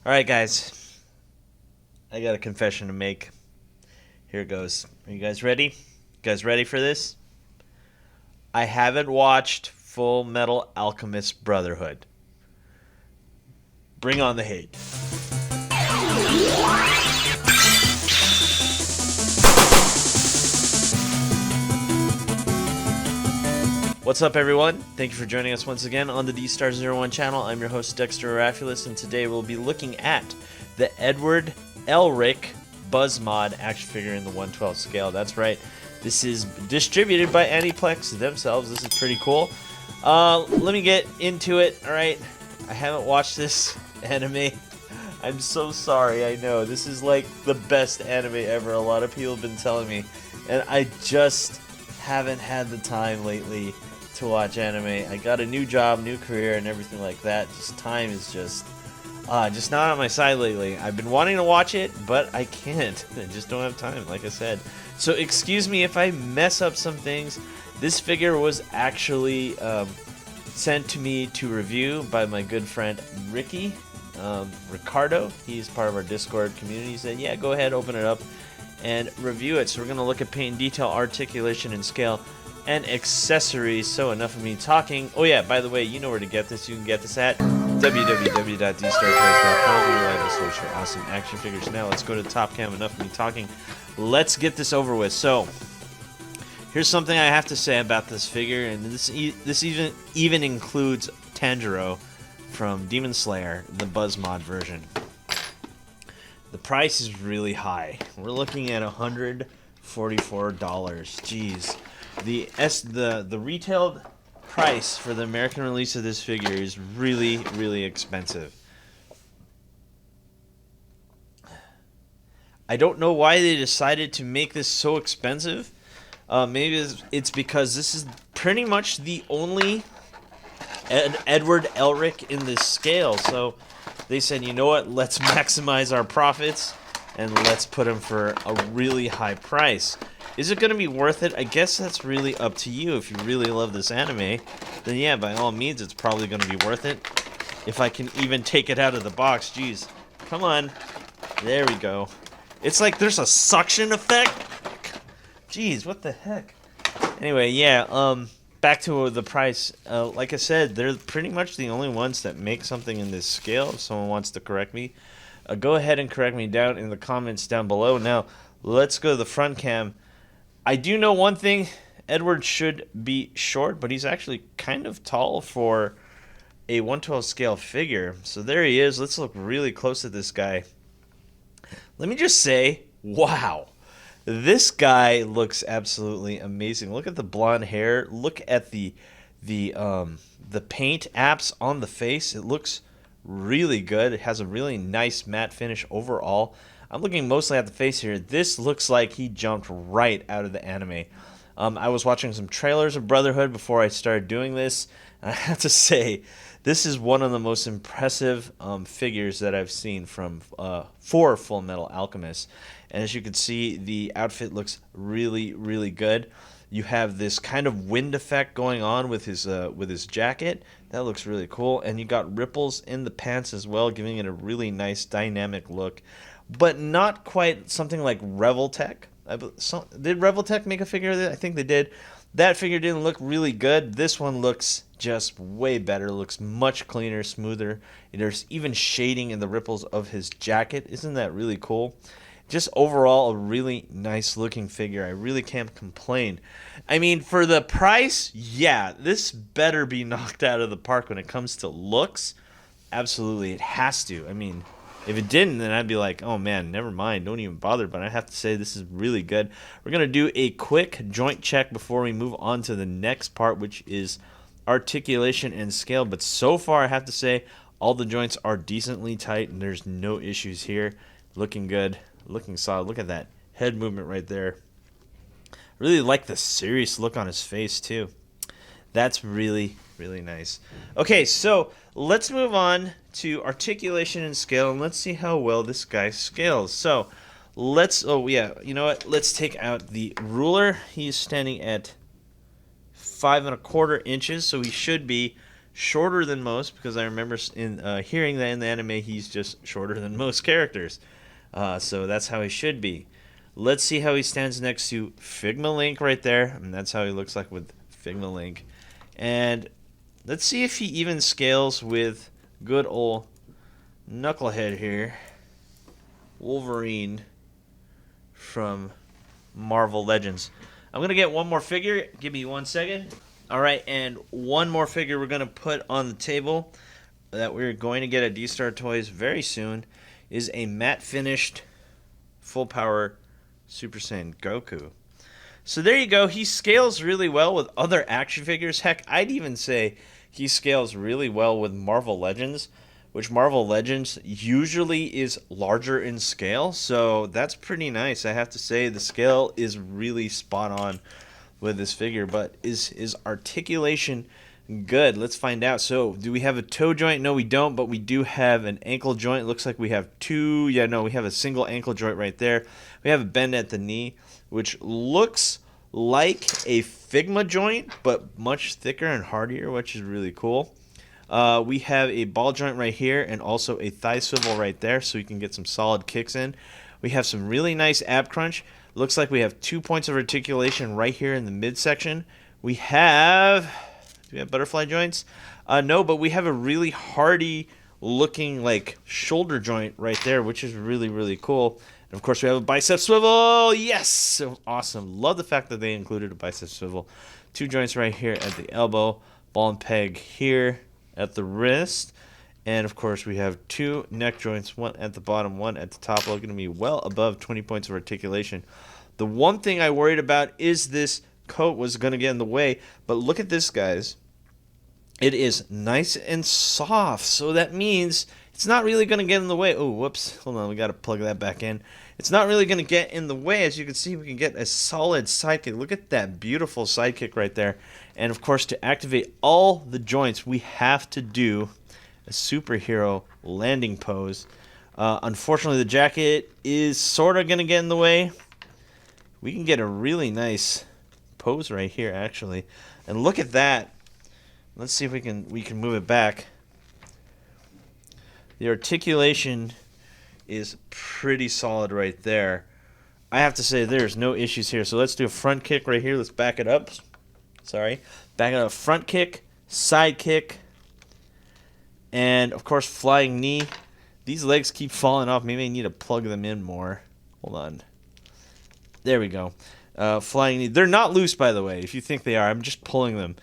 Alright, guys. I got a confession to make. Here it goes. Are you guys ready? You guys ready for this? I haven't watched Fullmetal Alchemist Brotherhood. Bring on the hate. What's up, everyone? Thank you for joining us once again on the Dstar01 channel. I'm your host, Dexter Arafiles, and today we'll be looking at the Elric BUZZmod action figure in the 1/12 scale. That's right. This is distributed by Aniplex themselves. This is pretty cool. Let me get into it. All right. I haven't watched this anime. I'm so sorry. I know. This is like the best anime ever. A lot of people have been telling me. And I just haven't had the time lately to watch anime. I got a new job, new career, and everything like that. Just time is just not on my side lately. I've been wanting to watch it, but I can't. I just don't have time, like I said. So excuse me if I mess up some things. This figure was actually sent to me to review by my good friend Ricardo. He's part of our Discord community. He said, yeah, go ahead, open it up and review it. So we're going to look at paint and detail, articulation and scale, and accessories. So enough of me talking. Oh yeah, by the way, you know where to get this. You can get this at www.dstar01.com. We like to search for awesome action figures. Now let's go to Top Cam. Enough of me talking. Let's get this over with. So here's something I have to say about this figure, and this even includes Tanjiro from Demon Slayer, the BUZZmod version. The price is really high. We're looking at $144. Jeez. The retail price for the American release of this figure is really, really expensive. I don't know why they decided to make this so expensive. Maybe it's because this is pretty much the only Edward Elric in this scale. So they said, you know what, let's maximize our profits and let's put him for a really high price. Is it going to be worth it? I guess that's really up to you. If you really love this anime, then yeah, by all means, it's probably going to be worth it. If I can even take it out of the box, jeez. Come on. There we go. It's like there's a suction effect. Jeez, what the heck? Anyway, yeah, back to the price. Like I said, they're pretty much the only ones that make something in this scale. If someone wants to correct me, go ahead and correct me down in the comments down below. Now, let's go to the front cam. I do know one thing. Edward should be short, but he's actually kind of tall for a 1/12 scale figure. So there he is. Let's look really close at this guy. Let me just say, wow. This guy looks absolutely amazing. Look at the blonde hair. Look at the paint apps on the face. It looks really good. It has a really nice matte finish overall. I'm looking mostly at the face here. This looks like he jumped right out of the anime. I was watching some trailers of Brotherhood before I started doing this. And I have to say, this is one of the most impressive figures that I've seen for Fullmetal Alchemist. And as you can see, the outfit looks really, really good. You have this kind of wind effect going on with his jacket. That looks really cool. And you got ripples in the pants as well, giving it a really nice dynamic look. But not quite something like Revoltech. Did Revoltech make a figure of it? I think they did. That figure didn't look really good. This one looks just way better. Looks much cleaner, smoother. There's even shading in the ripples of his jacket. Isn't that really cool? Just overall, a really nice looking figure. I really can't complain. I mean, for the price, yeah, this better be knocked out of the park when it comes to looks. Absolutely, it has to. I mean, if it didn't, then I'd be like, oh man, never mind, don't even bother. But I have to say, this is really good. We're going to do a quick joint check before we move on to the next part, which is articulation and scale. But so far, I have to say, all the joints are decently tight, and there's no issues here. Looking good, looking solid. Look at that head movement right there. I really like the serious look on his face, too. That's really, really nice. Okay, so let's move on to articulation and scale, and let's see how well this guy scales. So oh yeah, you know what? Let's take out the ruler. He's standing at 5 1/4 inches, so he should be shorter than most, because I remember in hearing that in the anime he's just shorter than most characters. So that's how he should be. Let's see how he stands next to Figma Link right there, and that's how he looks like with Figma Link. And let's see if he even scales with good old Knucklehead here, Wolverine from Marvel Legends. I'm going to get one more figure. Give me 1 second. All right, and one more figure we're going to put on the table that we're going to get at Dstar Toys very soon is a matte finished full power Super Saiyan Goku. So there you go. He scales really well with other action figures. Heck, I'd even say he scales really well with Marvel Legends, which Marvel Legends usually is larger in scale. So that's pretty nice. I have to say the scale is really spot on with this figure. But is articulation good? Let's find out. So do we have a toe joint? No, we don't, but we do have an ankle joint. It looks like we have two. Yeah, no, we have a single ankle joint right there. We have a bend at the knee, which looks like a Figma joint, but much thicker and hardier, which is really cool. We have a ball joint right here and also a thigh swivel right there, so you can get some solid kicks in. We have some really nice ab crunch. Looks like we have 2 points of articulation right here in the midsection. Do we have butterfly joints? No, but we have a really hardy looking like shoulder joint right there, which is really, really cool. And of course we have a bicep swivel. Yes, so awesome. Love the fact that they included a bicep swivel. 2 joints right here at the elbow, ball and peg here at the wrist. And of course we have 2 neck joints, one at the bottom, one at the top, looking to be well above 20 points of articulation. The one thing I worried about is this coat was going to get in the way, but look at this, guys. It is nice and soft, so that means it's not really going to get in the way. Oh, whoops. Hold on, we got to plug that back in. It's not really going to get in the way. As you can see, we can get a solid sidekick. Look at that beautiful sidekick right there. And of course, to activate all the joints, we have to do a superhero landing pose. Unfortunately, the jacket is sort of going to get in the way. We can get a really nice pose right here, actually. And look at that. Let's see if we can move it back. The articulation is pretty solid right there. I have to say there's no issues here. So let's do a front kick right here. Let's back it up. Sorry. Back it up. Front kick, side kick, and of course flying knee. These legs keep falling off. Maybe I need to plug them in more. Hold on. There we go. Flying knee. They're not loose, by the way. If you think they are, I'm just pulling them.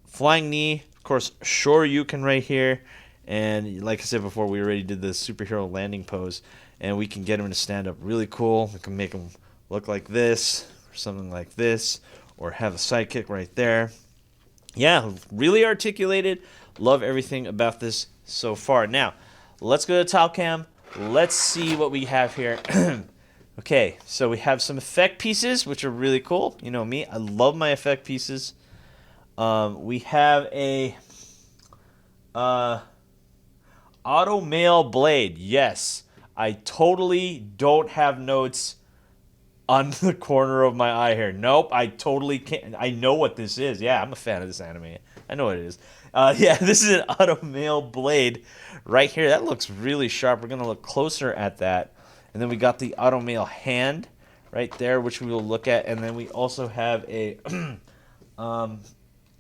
Flying knee. Of course, Shoryuken right here. And like I said before, we already did the superhero landing pose. And we can get him to stand up really cool. We can make him look like this, or something like this, or have a sidekick right there. Yeah, really articulated. Love everything about this so far. Now, let's go to top cam. Let's see what we have here. Okay, so we have some effect pieces, which are really cool. You know me, I love my effect pieces. We have a auto mail blade. Yes, I totally don't have notes on the corner of my eye here. Nope, I totally can't. I know what this is. Yeah, I'm a fan of this anime. I know what it is. Yeah, this is an auto mail blade right here. That looks really sharp. We're going to look closer at that. And then we got the auto mail hand right there, which we will look at. And then we also have a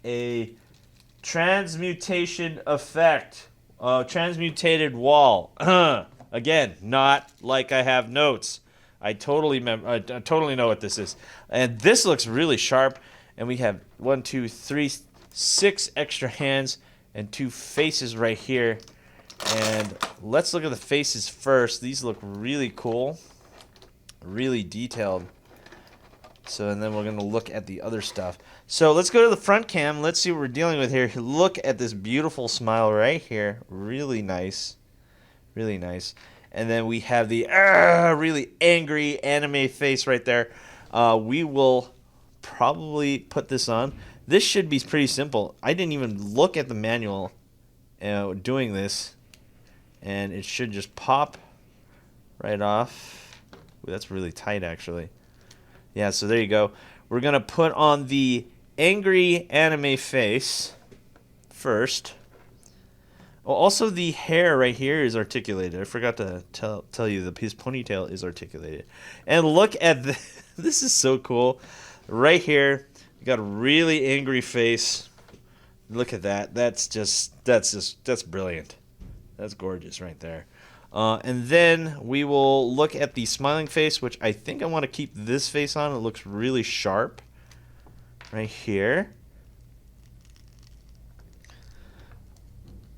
a transmutation effect, transmutated wall. Again, not like I have notes. I totally know what this is. And this looks really sharp. And we have 1, 2, 3, 6 extra hands and 2 faces right here. And let's look at the faces first. These look really cool, really detailed. So, and then we're going to look at the other stuff. So let's go to the front cam. Let's see what we're dealing with here. Look at this beautiful smile right here. Really nice. Really nice. And then we have the really angry anime face right there. We will probably put this on. This should be pretty simple. I didn't even look at the manual doing this. And it should just pop right off. Ooh, that's really tight, actually. Yeah, so there you go. We're going to put on the angry anime face first. Oh, also, the hair right here is articulated. I forgot to tell you his ponytail is articulated. And look at this. This is so cool. Right here, you got a really angry face. Look at that. That's brilliant. That's gorgeous right there. And then we will look at the smiling face, which I think I want to keep this face on. It looks really sharp right here.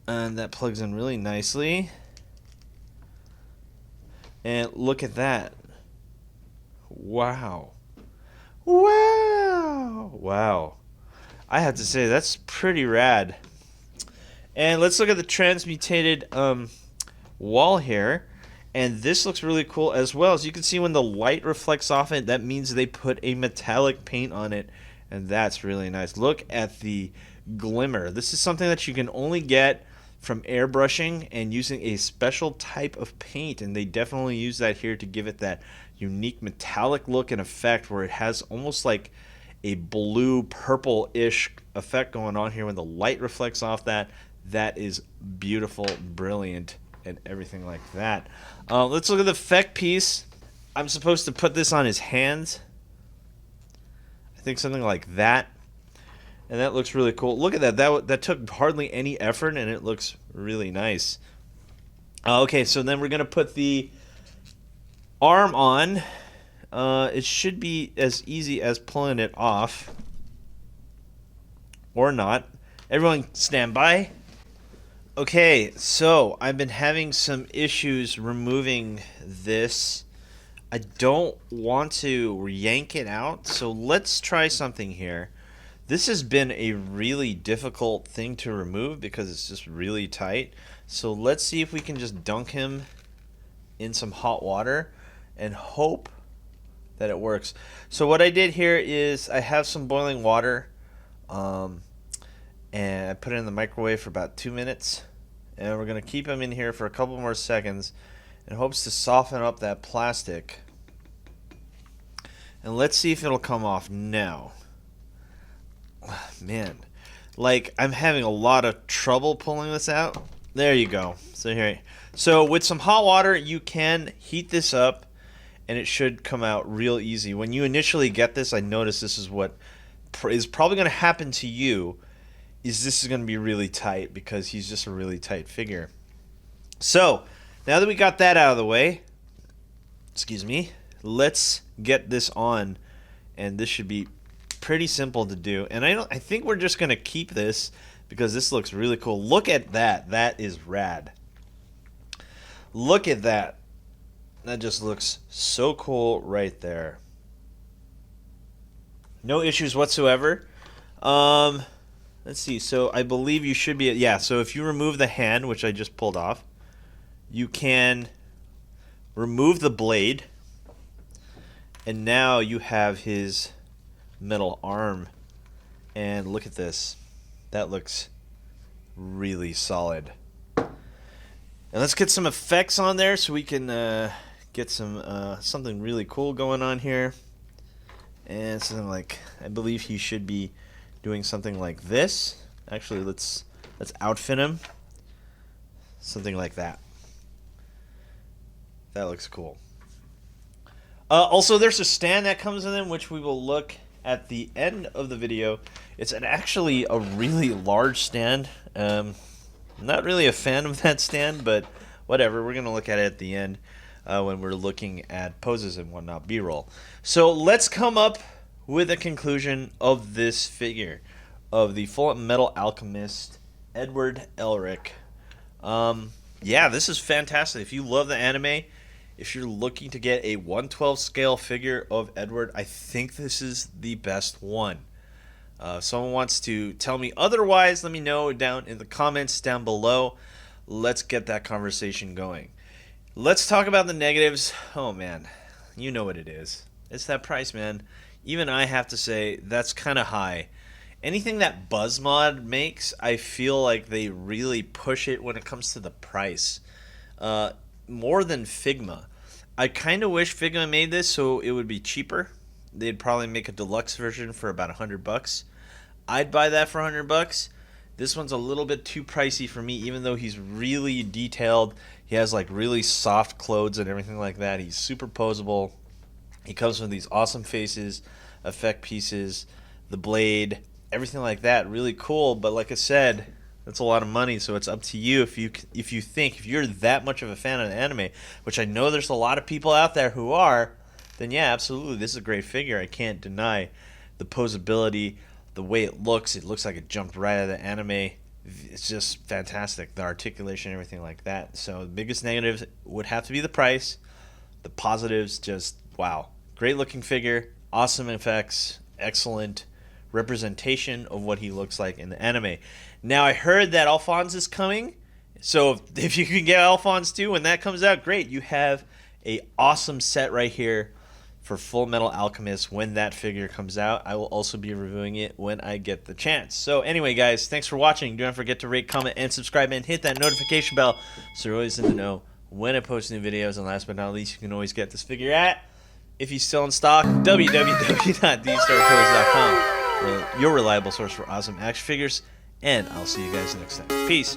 And that plugs in really nicely. And look at that. Wow. Wow. Wow. I have to say, that's pretty rad. And let's look at the transmutated wall here. And this looks really cool as well. As you can see, when the light reflects off it, that means they put a metallic paint on it. And that's really nice. Look at the glimmer. This is something that you can only get from airbrushing and using a special type of paint, and they definitely use that here to give it that unique metallic look and effect where it has almost like a blue purple-ish effect going on here when the light reflects off that. That is beautiful, brilliant, and everything like that. Let's look at the effect piece. I'm supposed to put this on his hands. I think something like that. And that looks really cool. Look at that. That took hardly any effort, and it looks really nice. Okay, so then we're going to put the arm on. It should be as easy as pulling it off. Or not. Everyone stand by. Okay, so I've been having some issues removing this. I don't want to yank it out, so let's try something here. This has been a really difficult thing to remove because it's just really tight. So let's see if we can just dunk him in some hot water and hope that it works. So what I did here is I have some boiling water and I put it in the microwave for about 2 minutes. And we're going to keep him in here for a couple more seconds in hopes to soften up that plastic. And let's see if it'll come off now. Man, like I'm having a lot of trouble pulling this out. There you go. So with some hot water, you can heat this up and it should come out real easy. When you initially get this, I noticed this is what is probably going to happen to you, is this is going to be really tight because he's just a really tight figure. So now that we got that out of the way, excuse me, let's get this on, and this should be pretty simple to do. And I think we're just going to keep this because this looks really cool. Look at that. That is rad. Look at that. That just looks so cool right there. No issues whatsoever. Let's see. So I believe you should be, yeah, so if you remove the hand, which I just pulled off, you can remove the blade, and now you have his metal arm. And look at this. That looks really solid. And let's get some effects on there so we can get some something really cool going on here. And something like, I believe he should be doing something like this. Actually, let's outfit him. Something like that. That looks cool. Also, there's a stand that comes with him, which we will look at the end of the video. It's actually a really large stand. I'm not really a fan of that stand, but whatever. We're going to look at it at the end when we're looking at poses and whatnot, B-roll. So let's come up with a conclusion of this figure of the Fullmetal Alchemist, Edward Elric. Yeah, this is fantastic. If you love the anime, if you're looking to get a 1/12 scale figure of Edward, I think this is the best one. If someone wants to tell me otherwise, let me know down in the comments down below. Let's get that conversation going. Let's talk about the negatives. Oh man, you know what it is. It's that price, man. Even I have to say that's kind of high. Anything that BUZZmod makes, I feel like they really push it when it comes to the price. More than Figma. I kind of wish Figma made this so it would be cheaper. They'd probably make a deluxe version for about $100. I'd buy that for $100. This one's a little bit too pricey for me, even though he's really detailed. He has like really soft clothes and everything like that. He's super posable. He comes with these awesome faces, effect pieces, the blade, everything like that. Really cool, but like I said, that's a lot of money, so it's up to you if you're that much of a fan of the anime, which I know there's a lot of people out there who are, then yeah, absolutely, this is a great figure. I can't deny the posability, the way it looks like it jumped right out of the anime. It's just fantastic. The articulation, everything like that. So the biggest negatives would have to be the price. The positives, just wow. Great looking figure, awesome effects, excellent representation of what he looks like in the anime. Now I heard that Alphonse is coming. So if you can get Alphonse too, when that comes out, great. You have a awesome set right here for Fullmetal Alchemist when that figure comes out. I will also be reviewing it when I get the chance. So anyway, guys, thanks for watching. Do not forget to rate, comment, and subscribe, and hit that notification bell so you're always in the know when I post new videos. And last but not least, you can always get this figure at, if he's still in stock, www.Dstar01.com, your reliable source for awesome action figures. And I'll see you guys next time. Peace.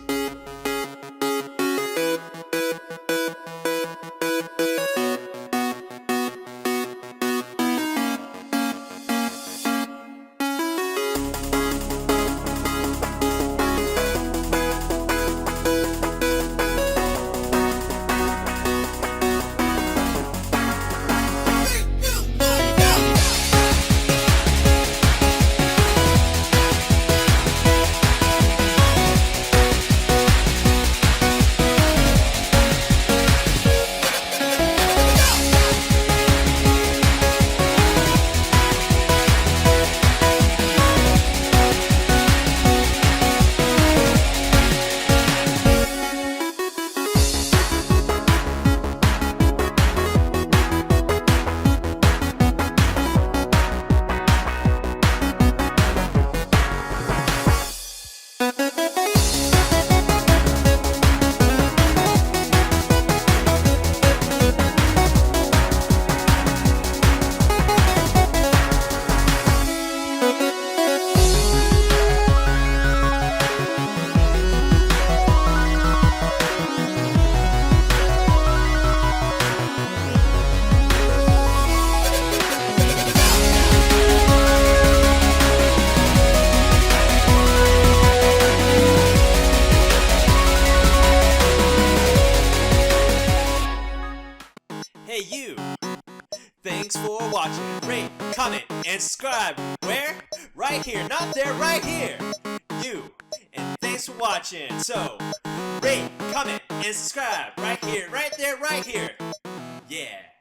Hey you! Thanks for watching. Rate, comment, and subscribe. Where? Right here. Not there, right here. You. And thanks for watching. So, rate, comment, and subscribe. Right here, right there, right here. Yeah.